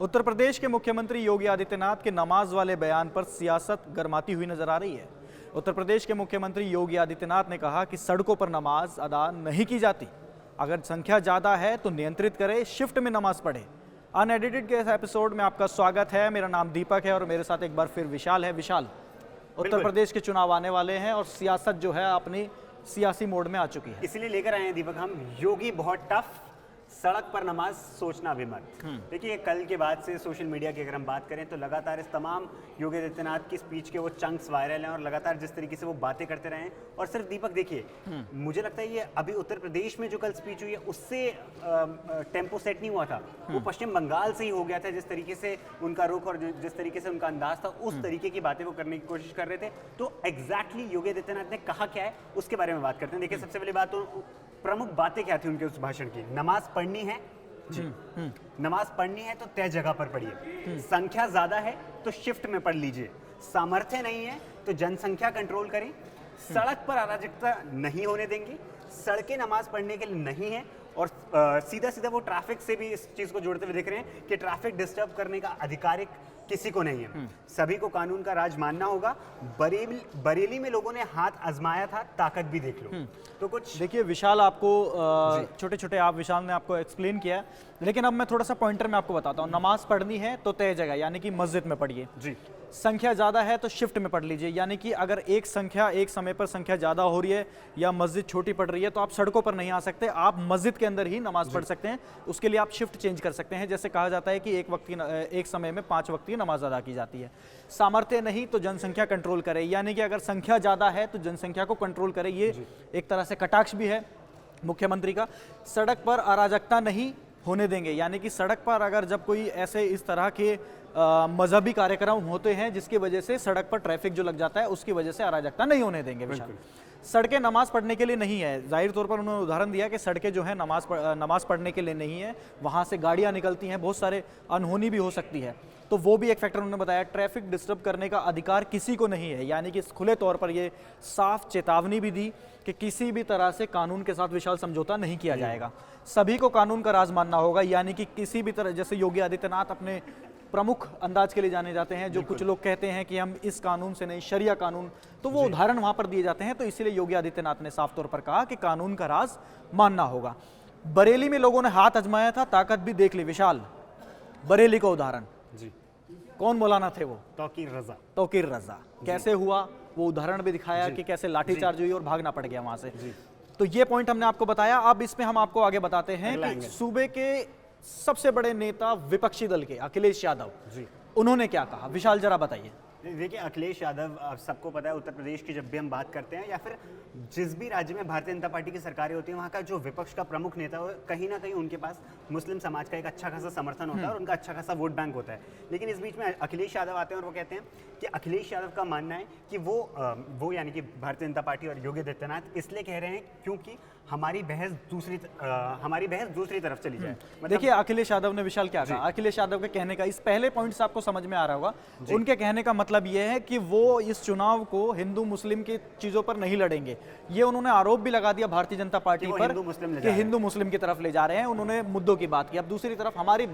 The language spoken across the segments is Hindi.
उत्तर प्रदेश के मुख्यमंत्री योगी आदित्यनाथ के नमाज वाले बयान पर सियासत गर्माती हुई नजर आ रही है। उत्तर प्रदेश के मुख्यमंत्री योगी आदित्यनाथ ने कहा कि सड़कों पर नमाज अदा नहीं की जाती। अगर संख्या ज्यादा है तो नियंत्रित करे, शिफ्ट में नमाज पढ़े। अनएडिटेड के इस एपिसोड में आपका स्वागत है। मेरा नाम दीपक है और मेरे साथ एक बार फिर विशाल है। विशाल, उत्तर प्रदेश के चुनाव आने वाले हैं और सियासत जो है अपनी सियासी मोड में आ चुकी है। इसलिए लेकर आए हैं दीपक हम योगी बहुत टफ, सड़क पर नमाज सोचना भी मत। देखिए, कल के बाद से सोशल मीडिया की अगर हम बात करें तो लगातार इस तमाम योगी आदित्यनाथ की स्पीच के वो चंक्स वायरल हैं और लगातार जिस तरीके से वो बातें करते रहे हैं। और सिर्फ दीपक देखिए, मुझे लगता है ये अभी उत्तर प्रदेश में जो कल स्पीच हुई है उससे टेम्पो सेट नहीं हुआ था, वो पश्चिम बंगाल से ही हो गया था। जिस तरीके से उनका रुख और जिस तरीके से उनका अंदाज था, उस तरीके की बातें वो करने की कोशिश कर रहे थे। तो एग्जैक्टली योगी आदित्यनाथ ने कहा क्या है उसके बारे में बात करते हैं। देखिए, सबसे पहली बात तो प्रमुख बातें क्या थी उनके उस भाषण की। नमाज पढ़नी है जी, नमाज पढ़नी है तो तय जगह पर पढ़िए। संख्या ज्यादा है तो शिफ्ट में पढ़ लीजिए। सामर्थ्य नहीं है तो जनसंख्या कंट्रोल करें। सड़क पर अराजकता नहीं होने देंगे। सड़कें नमाज पढ़ने के लिए नहीं है। और सीधा सीधा वो ट्रैफिक से भी इस चीज को जोड़ते हुए देख रहे हैं कि ट्रैफिक डिस्टर्ब करने का अधिकार किसी को नहीं है। सभी को कानून का राज मानना होगा। बरेली में लोगों ने हाथ आजमाया था, ताकत भी देख लो। तो कुछ देखिए विशाल, आपको छोटे छोटे विशाल ने आपको एक्सप्लेन किया, लेकिन अब मैं थोड़ा सा पॉइंटर में आपको बताता हूँ। नमाज पढ़नी है तो तय जगह यानी कि मस्जिद में पढ़िए जी। संख्या ज्यादा है तो शिफ्ट में पढ़ लीजिए, यानी कि अगर एक समय पर संख्या ज्यादा हो रही है या मस्जिद छोटी पड़ रही है तो आप सड़कों पर नहीं आ सकते, आप मस्जिद के अंदर ही नमाज पढ़ सकते हैं। उसके लिए आप शिफ्ट चेंज कर सकते हैं। जैसे कहा जाता है कि एक समय में 5 वक्त की नमाज अदा की जाती है। सामर्थ्य नहीं तो जनसंख्या कंट्रोल करे, यानी कि अगर संख्या ज्यादा है तो जनसंख्या को कंट्रोल करे। ये एक तरह से कटाक्ष भी है मुख्यमंत्री का। सड़क पर अराजकता नहीं होने देंगे, यानी कि सड़क पर अगर जब कोई ऐसे इस तरह के मजहबी कार्यक्रम होते हैं जिसकी वजह से सड़क पर ट्रैफिक जो लग जाता है उसकी वजह से अराजकता नहीं होने देंगे। विशाल, सड़कें नमाज पढ़ने के लिए नहीं है। जाहिर तौर पर उन्होंने उदाहरण दिया कि सड़कें जो है नमाज पढ़ने के लिए नहीं है, वहां से गाड़ियां निकलती हैं, बहुत सारे अनहोनी भी हो सकती है, तो वो भी एक फैक्टर उन्होंने बताया। ट्रैफिक डिस्टर्ब करने का अधिकार किसी को नहीं है, यानी कि खुले तौर पर ये साफ चेतावनी भी दी कि किसी भी तरह से कानून के साथ विशाल समझौता नहीं किया जाएगा। सभी को कानून का राज मानना होगा, यानी कि किसी भी तरह, जैसे योगी आदित्यनाथ अपने प्रमुख अंदाज के लिए जाने जाते हैं, जो कुछ लोग कहते हैं कि हम इस कानून से नहीं, शरिया कानून, तो वो उदाहरण वहां पर दिए जाते हैं। तो इसीलिए योगी आदित्यनाथ ने साफ तौर पर कहा कि कानून का राज मानना होगा। बरेली में लोगों ने हाथ आजमाया था, ताकत भी देख ली। विशाल, बरेली का उदाहरण जी, कौन मौलाना थे वो? तौकीर रजा। कैसे हुआ वो उदाहरण भी दिखाया कि कैसे लाठीचार्ज हुई और भागना पड़ गया वहां से। तो ये पॉइंट हमने आपको बताया। अब इसमें हम आपको आगे बताते हैं कि सूबे के सबसे बड़े नेता विपक्षी दल के अखिलेश यादव जी, उन्होंने क्या कहा। विशाल, जरा बताइए। देखिए, अखिलेश यादव, सबको पता है उत्तर प्रदेश की जब भी हम बात करते हैं या फिर जिस भी राज्य में भारतीय जनता पार्टी की सरकारें होती हैं, वहाँ का जो विपक्ष का प्रमुख नेता हो, कहीं ना कहीं उनके पास मुस्लिम समाज का एक अच्छा खासा समर्थन होता है और उनका अच्छा खासा वोट बैंक होता है। लेकिन इस बीच में अखिलेश यादव आते हैं और वो कहते हैं कि अखिलेश यादव का मानना है कि वो यानी कि भारतीय जनता पार्टी और योगी आदित्यनाथ इसलिए कह रहे हैं क्योंकि हमारी बहस दूसरी तरफ चली जाए। देखिए अखिलेश यादव ने, विशाल, क्या कहा। अखिलेश यादव के कहने का, इस पहले पॉइंट से आपको समझ में आ रहा होगा, उनके कहने का मतलब यह है कि वो इस चुनाव को हिंदू मुस्लिम की चीजों पर नहीं लड़ेंगे। ये उन्होंने आरोप भी लगा दिया भारतीय जनता पार्टी पर कि हिंदू मुस्लिम की तरफ ले जा रहे हैं। उन्होंने मुद्दों की बात की। अब दूसरी तरफ हमारी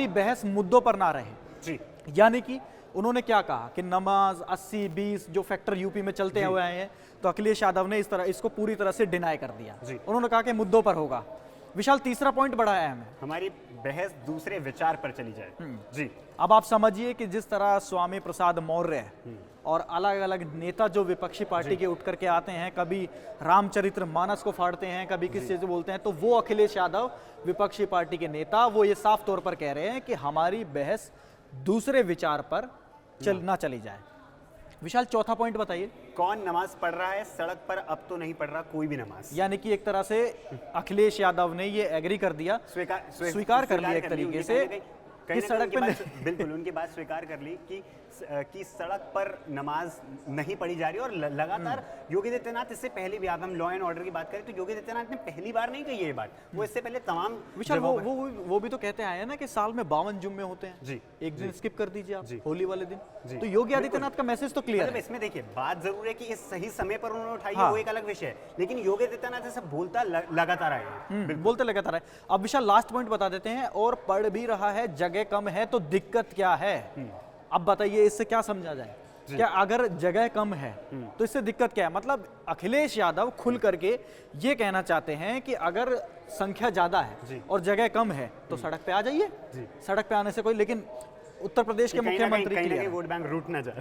बहस मुद्दों पर ना रहे, यानी कि उन्होंने क्या कहा कि नमाज 80-20 जो फैक्टर यूपी में चलते हुए आए हैं, तो अखिलेश यादव ने इसको पूरी तरह से डिनाई कर दिया। उन्होंने कहा कि मुद्दों पर होगा। विशाल, तीसरा पॉइंट बड़ा अहम है, हमारी बहस दूसरे विचार पर चली जाए जी। अब आप समझिए कि जिस तरह स्वामी प्रसाद मौर्य और अलग अलग नेता जो विपक्षी पार्टी के उठ करके आते हैं, कभी रामचरित्र मानस को फाड़ते हैं, कभी किस चीज बोलते हैं, तो वो अखिलेश यादव विपक्षी पार्टी के नेता, वो ये साफ तौर पर कह रहे हैं कि हमारी बहस दूसरे विचार पर ना चली जाए। विशाल, चौथा पॉइंट बताइए। कौन नमाज पढ़ रहा है सड़क पर? अब तो नहीं पढ़ रहा कोई भी नमाज, यानी कि एक तरह से अखिलेश यादव ने ये एग्री कर दिया, स्वीकार कर लिया एक तरीके से कहीं कि ना कहीं सड़क पे उनकी बात, बिल्कुल उनकी बात स्वीकार कर ली कि सड़क पर नमाज नहीं पढ़ी जा रही और लगातार योगी आदित्यनाथ, इससे पहले भी आप हम लॉ एंड ऑर्डर की बात करें तो योगी आदित्यनाथ ने पहली बार नहीं कही है ये बात, वो इससे पहले तमाम विशाल वो भी तो कहते आए हैं ना कि साल में 52 जुम्मे होते हैं जी, एक दिन स्किप कर दीजिए आप जी, होली वाले दिन। जी, तो योगी आदित्यनाथ का मैसेज तो क्लियर मतलब है। इसमें देखिए बात जरूर है कि इस सही समय पर उन्होंने उठाई हाँ। है, वो एक अलग विषय है, लेकिन योगी आदित्यनाथ ऐसा बोलता लगातार आए हैं। बोलते लगातार है। अब विशाल लास्ट पॉइंट बता देते हैं, और पढ़ भी रहा है, जगह कम है तो दिक्कत क्या है। अब बताइए इससे क्या समझा जाए, क्या अगर जगह कम है तो इससे दिक्कत क्या है? मतलब अखिलेश यादव खुल करके ये कहना चाहते हैं कि अगर संख्या ज्यादा है और जगह कम है तो सड़क पे आ जाइए। सड़क पे आने से कोई, लेकिन उत्तर प्रदेश के मुख्यमंत्री कहीं ना के कहीं वोट बैंक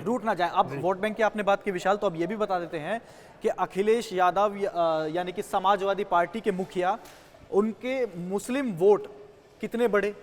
रूट ना जाए। अब वोट बैंक की आपने बात की विशाल, तो अब ये भी बता देते हैं कि अखिलेश यादव यानी कि समाजवादी पार्टी के मुखिया, उनके मुस्लिम वोट कितने बढ़े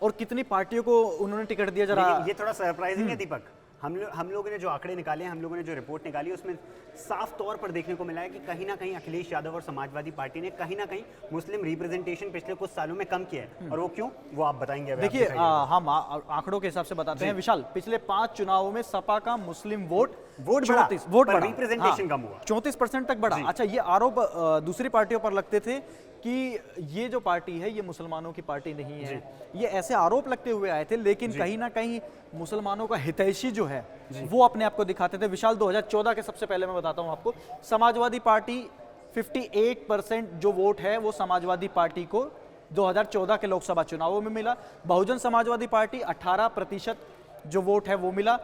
और कितनी पार्टियों को उन्होंने टिकट दिया, जरा ये थोड़ा सरप्राइजिंग है दीपक। हम लोगों ने जो आंकड़े निकाले हैं, हम लोगों ने जो रिपोर्ट निकाली है, उसमें साफ तौर पर देखने को मिला है कि कहीं ना कहीं अखिलेश यादव और समाजवादी पार्टी ने कहीं ना कहीं मुस्लिम रिप्रेजेंटेशन पिछले कुछ सालों में कम किया है। और वो क्यों, वो आप बताएंगे। अभी देखिए हम आंकड़ों के हिसाब से बताते हैं विशाल। पिछले 5 चुनावों में सपा का मुस्लिम वोट बढ़ा, वोट पर बढ़ा, रिप्रेजेंटेशन कम हुआ, 34% तक बढ़ा। अच्छा, ये आरोप दूसरी पार्टियों पर लगते थे कि ये जो पार्टी है ये मुसलमानों की पार्टी नहीं है, ये ऐसे आरोप लगते हुए आए थे, लेकिन कहीं ना कहीं मुसलमानों का हितैषी जो है वो अपने आप को दिखाते थे। विशाल 2014 के सबसे पहले मैं बताता हूं आपको, समाजवादी पार्टी 58% जो वोट है वो समाजवादी पार्टी को 2014 के लोकसभा चुनावों में मिला। बहुजन समाजवादी पार्टी 18% जो वोट है वो मिला।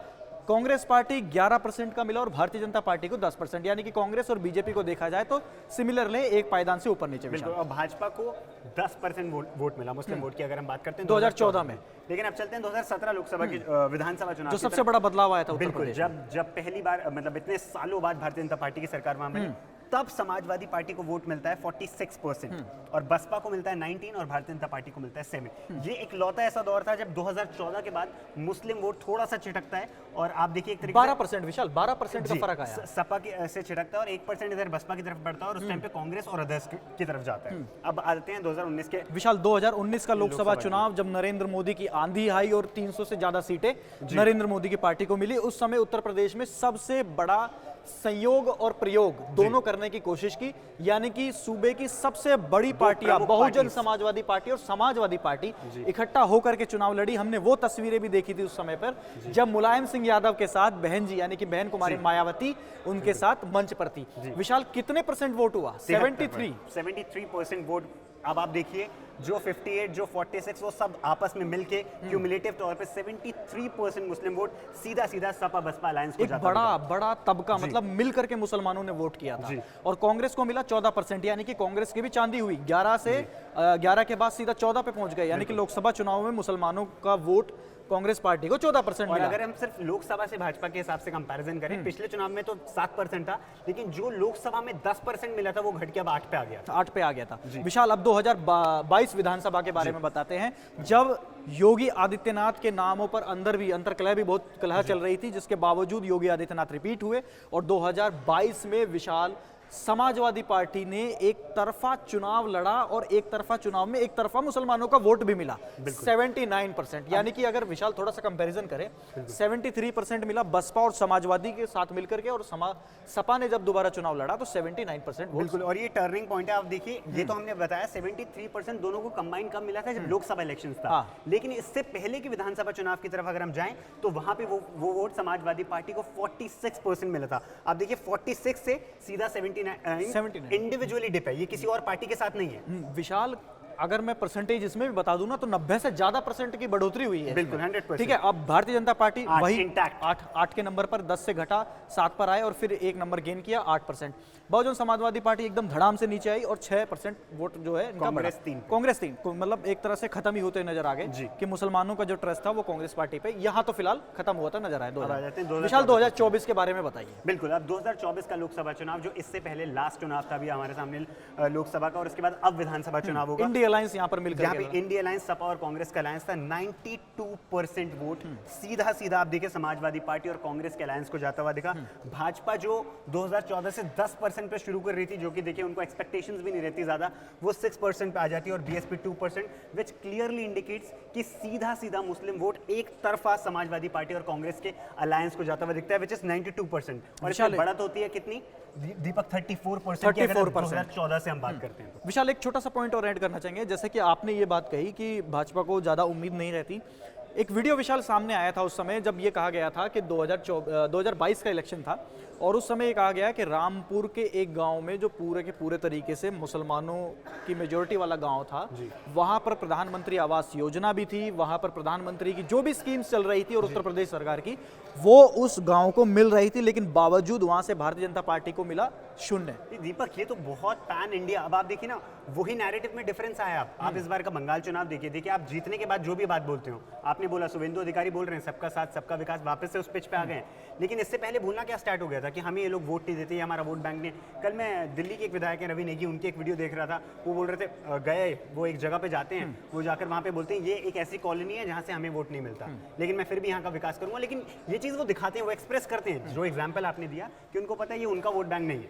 कांग्रेस पार्टी 11% का मिला और भारतीय जनता पार्टी को 10%, यानी कि कांग्रेस और बीजेपी को देखा जाए तो सिमिलरली एक पायदान से ऊपर नीचे। बिल्कुल, और भाजपा को 10% वोट मिला मुस्लिम वोट की, अगर हम बात करते हैं 2014 में। लेकिन अब चलते हैं 2017 लोकसभा की विधानसभा चुनाव, जो सबसे बड़ा बदलाव आया था उत्तर बिल्कुल, प्रदेश। जब पहली बार, मतलब इतने सालों बाद भारतीय जनता पार्टी की सरकार वहां बनी, तब समाजवादी पार्टी को वोट मिलता है 46% और बसपा को मिलता है 19 और भारतीय जनता पार्टी को मिलता है 7। ये एक लौता ऐसा दौर था जब 2014 के बाद मुस्लिम वोट थोड़ा सा छिटकता है, और आप देखिए एक तरीके 12% विशाल, 12% का फर्क आया। सपा से छिटकता है और 1% इधर बसपा की तरफ बढ़ता है, और उस टाइम पे कांग्रेस और अदर्स की तरफ जाता है। अब आते हैं 2019 के विशाल, 2019 का लोकसभा चुनाव, जब नरेंद्र मोदी की आंधी आई और 300 से ज्यादा सीटें नरेंद्र मोदी की पार्टी को मिली, उस समय उत्तर प्रदेश में सबसे बड़ा संयोग और प्रयोग दोनों करने की कोशिश की, यानी कि सूबे की सबसे बड़ी पार्टियां बहुजन समाजवादी पार्टी और समाजवादी पार्टी इकट्ठा होकर के चुनाव लड़ी। हमने वो तस्वीरें भी देखी थी उस समय पर जब मुलायम सिंह यादव के साथ बहन जी यानी कि बहन कुमारी मायावती उनके साथ मंच पर थी। विशाल, कितने % वोट हुआ? 73% वोट। अब आप देखिए जो 58, जो 46, वो सब आपस में मिलके क्यूमुलेटिव तौर पे 73% मुस्लिम वोट सीधा सपा बसपा अलायंस को एक जाता बड़ा तबका, मतलब मिलकर के मुसलमानों ने वोट किया था। और कांग्रेस को मिला 14%, यानी कि कांग्रेस की भी चांदी हुई। 11 के बाद सीधा 14 पे पहुंच गए, यानी कि लोकसभा चुनाव में मुसलमानों का वोट कांग्रेस पार्टी को 14% और मिला। अगर हम सिर्फ लोकसभा से भाजपा के हिसाब से कंपैरिजन करें, पिछले चुनाव में तो 7% था, लेकिन जो लोकसभा में 10% मिला था वो घट के अब 8 पे आ गया था। 8 पे आ गया था। विशाल, अब 2022 विधानसभा के बारे में बताते हैं, जब योगी आदित्यनाथ के नामों पर अंदर भी अंतर्कलह भी बहुत कलह चल रही थी, जिसके बावजूद योगी आदित्यनाथ रिपीट हुए और 2022 में विशाल समाजवादी पार्टी ने एक तरफा चुनाव लड़ा और एक तरफा चुनाव में एक तरफा मुसलमानों का वोट भी मिला 79%, यानी कि अगर विशाल थोड़ा सा कंपैरिजन करें 73% मिला बसपा और समाजवादी के साथ मिलकर के, और सपा ने जब दोबारा चुनाव लड़ा तो 79% वोट। बिल्कुल, और ये टर्निंग पॉइंट है। आप देखिए, ये तो हमने बताया 73% दोनों को कंबाइन कब मिला था, जब लोकसभा इलेक्शंस था। लेकिन इससे पहले की विधानसभा चुनाव की तरफ अगर हम जाएं तो वहां पे वो वोट समाजवादी पार्टी को 46% मिला था। आप देखिए 46 से सीधा 79 इंडिविजुअली डिप है, ये किसी और पार्टी के साथ नहीं है। विशाल, अगर मैं परसेंटेज इसमें भी बता दूं ना तो 90 से ज्यादा % की बढ़ोतरी हुई है। बिल्कुल 100%। ठीक है, अब भारतीय जनता पार्टी वही 8 8 के नंबर पर 10 से घटा 7 पर आए और फिर एक नंबर गेन किया 8%। बहुजन समाजवादी पार्टी एकदम धड़ाम से नीचे आई और 6% वोट जो है इनका कांग्रेस बढ़ा। 3 कांग्रेस 3, मतलब एक तरह से खत्म ही होते नजर आ गए कि मुसलमानों का जो ट्रस्ट था वो कांग्रेस पार्टी पे यहाँ तो फिलहाल खत्म हुआ था नजर आया। विशाल, 2024 के बारे में बताइए। बिल्कुल, अब 2024 का लोकसभा चुनाव, जो इससे पहले लास्ट चुनाव था अभी हमारे सामने लोकसभा का, और उसके बाद अब विधानसभा चुनाव होगा। इंडिया अलायंस यहाँ पर मिलकर यहाँ पे इंडिया अलायंस, सपा और कांग्रेस का अलायंस था। 92% वोट सीधा आप देखिए समाजवादी पार्टी और कांग्रेस के अलायंस को जाता हुआ दिखा। भाजपा जो 2014 से 10% पे शुरू कर रही थी, जो कि देखिए उनको एक्सपेक्टेशंस भी नहीं रहती ज्यादा, वो 6% पे आ जाती है, और बीएसपी 2%, विच क्लियरली इंडिकेट्स कि सीधा मुस्लिम वोट एक तरफा समाजवादी पार्टी और कांग्रेस के अलायंस को जाता हुआ दिखता है, विच इज 92%। और इसमें बढ़त होती है कितनी, दीपक 34% की, अगर 2014 से हम बात करते हैं तो। विशाल, एक छोटा सा पॉइंट और ऐड करना चाहेंगे, जैसे कि आपने ये बात कही कि भाजपा को ज़्यादा उम्मीद नहीं रहती। एक वीडियो विशाल सामने आया था उस समय जब ये कहा गया था कि 2022 का इलेक्शन था, और उस समय ये कहा गया कि रामपुर के एक गांव में जो पूरे के पूरे तरीके से मुसलमानों की मेजोरिटी वाला गांव था, वहां पर प्रधानमंत्री आवास योजना भी थी, वहां पर प्रधानमंत्री की जो भी स्कीम्स चल रही थी और उत्तर प्रदेश सरकार की, वो उस गांव को मिल रही थी, लेकिन बावजूद वहां से भारतीय जनता पार्टी को मिला 0। दीपक, ये तो बहुत पैन इंडिया, अब आप देखिए ना, वही नैरेटिव में डिफरेंस आया। आप इस बार का बंगाल चुनाव देखिए, आप जीतने के बाद जो भी बात बोलते हो, आपने बोला शुभेंदु अधिकारी बोल रहे हैं सबका साथ सबका विकास, वापस से उस पिच पे आ गए। लेकिन इससे पहले भूलना क्या स्टार्ट हो गया था कि हमें ये लोग वोट नहीं देते, हमारा वोट बैंक नहीं। कल मैं दिल्ली के एक विधायक हैं रवि नेगी, उनकी एक वीडियो देख रहा था, वो बोल रहे थे गए वो एक जगह पे जाते हैं, वो जाकर वहाँ पे बोलते हैं ये एक ऐसी कॉलोनी है जहाँ से हमें वोट नहीं मिलता, लेकिन मैं फिर भी यहाँ का विकास करूंगा। लेकिन ये चीज़ वो दिखाते हैं, वो एक्सप्रेस करते हैं, जो एग्जाम्पल आपने दिया कि उनको पता है ये उनका वोट बैंक नहीं है।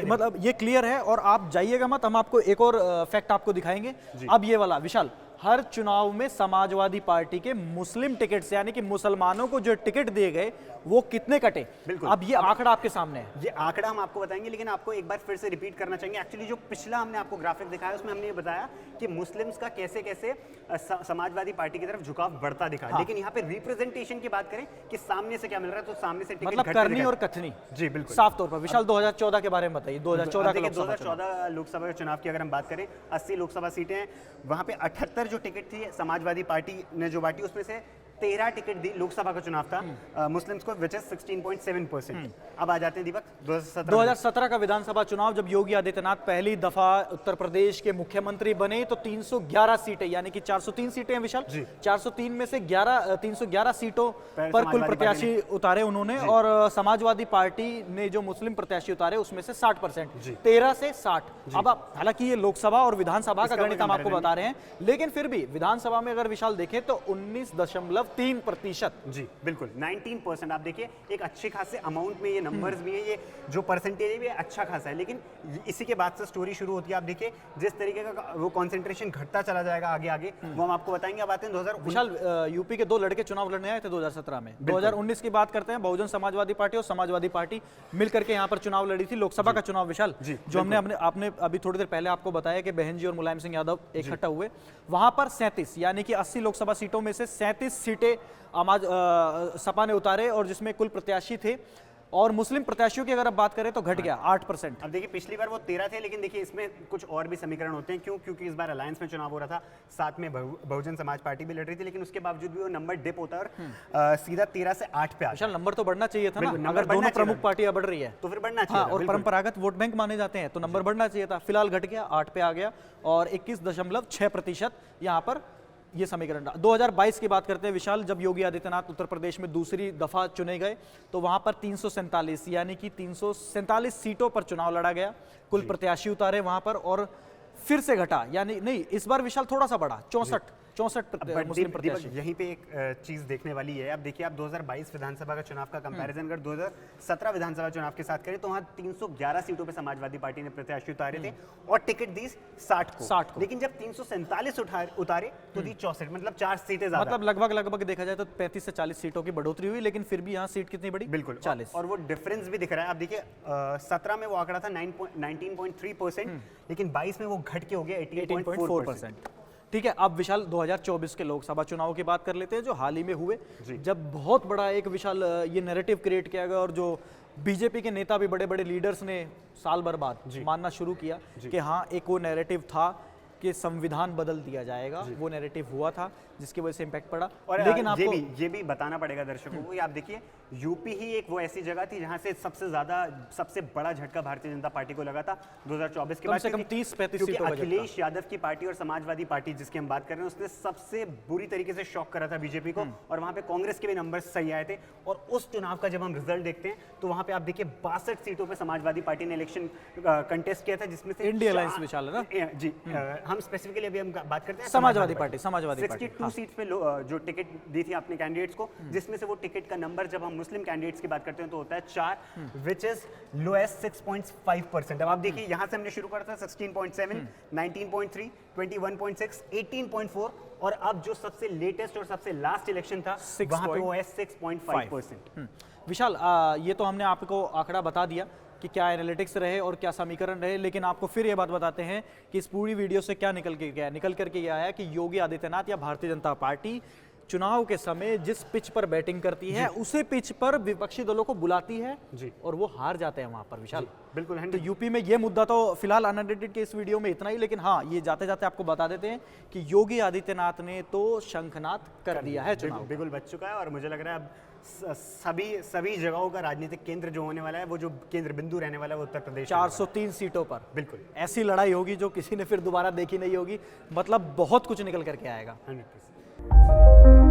मतलब ये क्लियर है, और आप जाइएगा मत, हम आपको एक और फैक्ट आपको दिखाएंगे। अब ये वाला विशाल, हर चुनाव में समाजवादी पार्टी के मुस्लिम टिकट से, यानी कि मुसलमानों को जो टिकट दिए गए वो कितने कटे, अब ये आंकड़ा आपके सामने है। ये आंकड़ा हम आपको बताएंगे, लेकिन आपको एक बार फिर से रिपीट करना चाहेंगे। एक्चुअली जो पिछला हमने आपको ग्राफिक दिखाया उसमें हमने ये बताया कि मुस्लिम्स का कैसे कैसे समाजवादी पार्टी की तरफ झुकाव बढ़ता दिखा। लेकिन यहाँ पे रिप्रेजेंटेशन की बात करें कि सामने से क्या मिल रहा है, तो सामने से मतलब करनी और कथनी, जी बिल्कुल साफ तौर पर। विशाल, 2014 के बारे में बताइए। 2014 लोकसभा के चुनाव की अगर हम बात करें, 80 लोकसभा सीटें हैं, वहां पे 78 जो टिकट थी समाजवादी पार्टी ने जो बांटी, उसमें से 13 टिकट दी, लोकसभा का चुनाव था मुस्लिम्स को, विच इज 16.7%। अब आ जाते हैं दीपक 2017 का विधानसभा चुनाव, जब योगी आदित्यनाथ पहली दफा उत्तर प्रदेश के मुख्यमंत्री बने, तो 311 सीटें, यानी कि 403 सीटें हैं विशाल, 403 में से 311 सीटों पर कुल प्रत्याशी उतारे उन्होंने, और समाजवादी पार्टी ने जो मुस्लिम प्रत्याशी उतारे उसमें से 60%, 13 से 60। अब हालांकि ये लोकसभा और विधानसभा का गणित हम आपको बता रहे हैं, लेकिन फिर भी विधानसभा में अगर विशाल देखें तो 19.3%, जी बिल्कुल 19%। आप देखिए एक अच्छे खासे अमाउंट में ये नंबर्स भी है, ये जो परसेंटेज है भी अच्छा खासा है। लेकिन इसी के बाद से स्टोरी शुरू होती है। आप देखिए जिस तरीके का वो कंसंट्रेशन घटता चला जाएगा आगे आगे, वो हम आपको बताएंगे। अब आते हैं 2000 विशाल, यूपी के 2 लड़के चुनाव लड़ने आए थे 2017 में। 2019 की बात करते हैं, बहुजन समाजवादी पार्टी और समाजवादी पार्टी मिलकर के यहाँ पर चुनाव लड़ी थी, लोकसभा का चुनाव विशाल, जो आपने अभी थोड़ी देर पहले आपको बताया कि बहन जी और मुलायम सिंह यादव इकट्ठा हुए। वहां पर 37 यानी कि 80 लोकसभा सीटों में से 37 सीटें सपा ने उतारे, और जिसमें कुल प्रत्याशी थे, और मुस्लिम प्रत्याशियों की अगर आप बात करें तो घट गया 8%। अब देखिए पिछली बार वो 13 थे, लेकिन देखिए इसमें कुछ और भी समीकरण होते हैं। क्योंकि इस बार अलायंस में चुनाव हो रहा था, साथ में बहुजन समाज पार्टी भी लड़ रही थी, लेकिन उसके बावजूद भी वो नंबर डिप होता है और सीधा 13 से 8 पे आता है। नंबर तो बढ़ना चाहिए था ना, अगर दोनों प्रमुख पार्टियां बढ़ रही है तो फिर बढ़ना चाहिए, और परंपरागत वोट बैंक माने जाते हैं तो नंबर बढ़ना चाहिए था। फिलहाल घट गया, 8 पे आ गया, और 21.6% यहाँ पर ये समीकरण रहा। 2022 की बात करते हैं विशाल, जब योगी आदित्यनाथ उत्तर प्रदेश में दूसरी दफा चुने गए, तो वहां पर 347 यानी कि 347 सीटों पर चुनाव लड़ा गया, कुल प्रत्याशी उतारे वहां पर, और फिर से घटा, यानी नहीं इस बार विशाल थोड़ा सा बढ़ा, 64 मुस्लिम प्रत्याशी। यहीं पे एक चीज देखने वाली है। अब देखिए आप 2022 विधानसभा का चुनाव का कंपैरिजन अगर 2017 विधानसभा चुनाव के साथ करें, तो वहां 311 सीटों पे समाजवादी पार्टी ने प्रत्याशी उतारे थे और टिकट दी 60 को। लेकिन जब 347 उतारे तो दी 64, मतलब 4 सीटें ज्यादा, मतलब लगभग देखा जाए तो 35 से 40 सीटों की बढ़ोतरी हुई, लेकिन फिर भी यहाँ सीट कितनी बड़ी, बिल्कुल 40। और वो डिफरेंस भी दिख रहा है। आप देखिए 17 में वो आंकड़ा था 19.3%, लेकिन 22 में वो घट के हो गया 18.4%। ठीक है, अब विशाल 2024 के लोकसभा चुनाव की बात कर लेते हैं, जो हाल ही में हुए, जब बहुत बड़ा एक विशाल ये नैरेटिव क्रिएट किया गया, और जो बीजेपी के नेता भी बड़े बड़े लीडर्स ने साल भर बाद मानना शुरू किया कि हाँ एक वो नैरेटिव था कि संविधान बदल दिया जाएगा, वो नैरेटिव हुआ था जिसकी वजह से इम्पैक्ट पड़ा। और लेकिन आपको ये भी बताना पड़ेगा दर्शकों को, आप देखिए यूपी ही एक वो ऐसी जगह थी जहां से सबसे बड़ा झटका भारतीय जनता पार्टी को लगा था 2024 के बाद। कम से कम 30-35 सीटों का अखिलेश यादव की पार्टी और समाजवादी पार्टी जिसकी हम बात कर रहे हैं, उसने सबसे बुरी तरीके से शॉक करा था बीजेपी को, और वहां पे कांग्रेस के भी नंबर सही आए थे। और उस चुनाव का जब हम रिजल्ट देखते हैं तो वहां पे आप देखिए 62 सीटों पे समाजवादी पार्टी ने इलेक्शन कंटेस्ट किया था, जिसमें से इंडिया अलायंस विशाल है ना जी हम स्पेसिफिकली अभी हम बात करते हैं समाजवादी पार्टी 62 सीट्स पे जो टिकट दी थी अपने कैंडिडेट्स को, जिसमें से वो टिकट का नंबर जब हम मुस्लिम कैंडिडेट्स की बात करते हैं तो होता है 4, विच इज लोएस्ट 6.5%। अब आप देखिए यहाँ से हमने शुरू करा था 16.7, 19.3, 21.6, 18.4 और अब जो सबसे लेटेस्ट और सबसे लास्ट इलेक्शन था वहाँ पे वो है 6.5%। विशाल, ये तो हमने आपको आंकड़ा बता दिया कि क्या एनालिटिक्स रहे और क्या समीकरण रहे, लेकिन आपको फिर ये बात बताते हैं कि इस पूरी वीडियो से क्या निकल के गया। निकल करके यह आया कि योगी आदित्यनाथ या भारतीय जनता पार्टी चुनाव के समय जिस पिच पर बैटिंग करती है उसी पिच पर विपक्षी दलों को बुलाती है जी। और वो हार जाते हैं वहां पर। विशाल, बिल्कुल तो यूपी में ये मुद्दा तो फिलहाल अनएडिटेड के इस वीडियो में इतना ही, लेकिन हाँ, ये जाते जाते आपको बता देते हैं कि योगी आदित्यनाथ ने तो शंखनाद कर दिया है चुनाव। बिल्कुल बच चुका है और मुझे लग रहा है अब सभी जगहों का राजनीतिक केंद्र जो होने वाला है, वो जो केंद्र बिंदु रहने वाला है वो उत्तर प्रदेश 403 सीटों पर बिल्कुल ऐसी लड़ाई होगी जो किसी ने फिर दोबारा देखी नहीं होगी। मतलब बहुत कुछ निकल करके आएगा। 100%।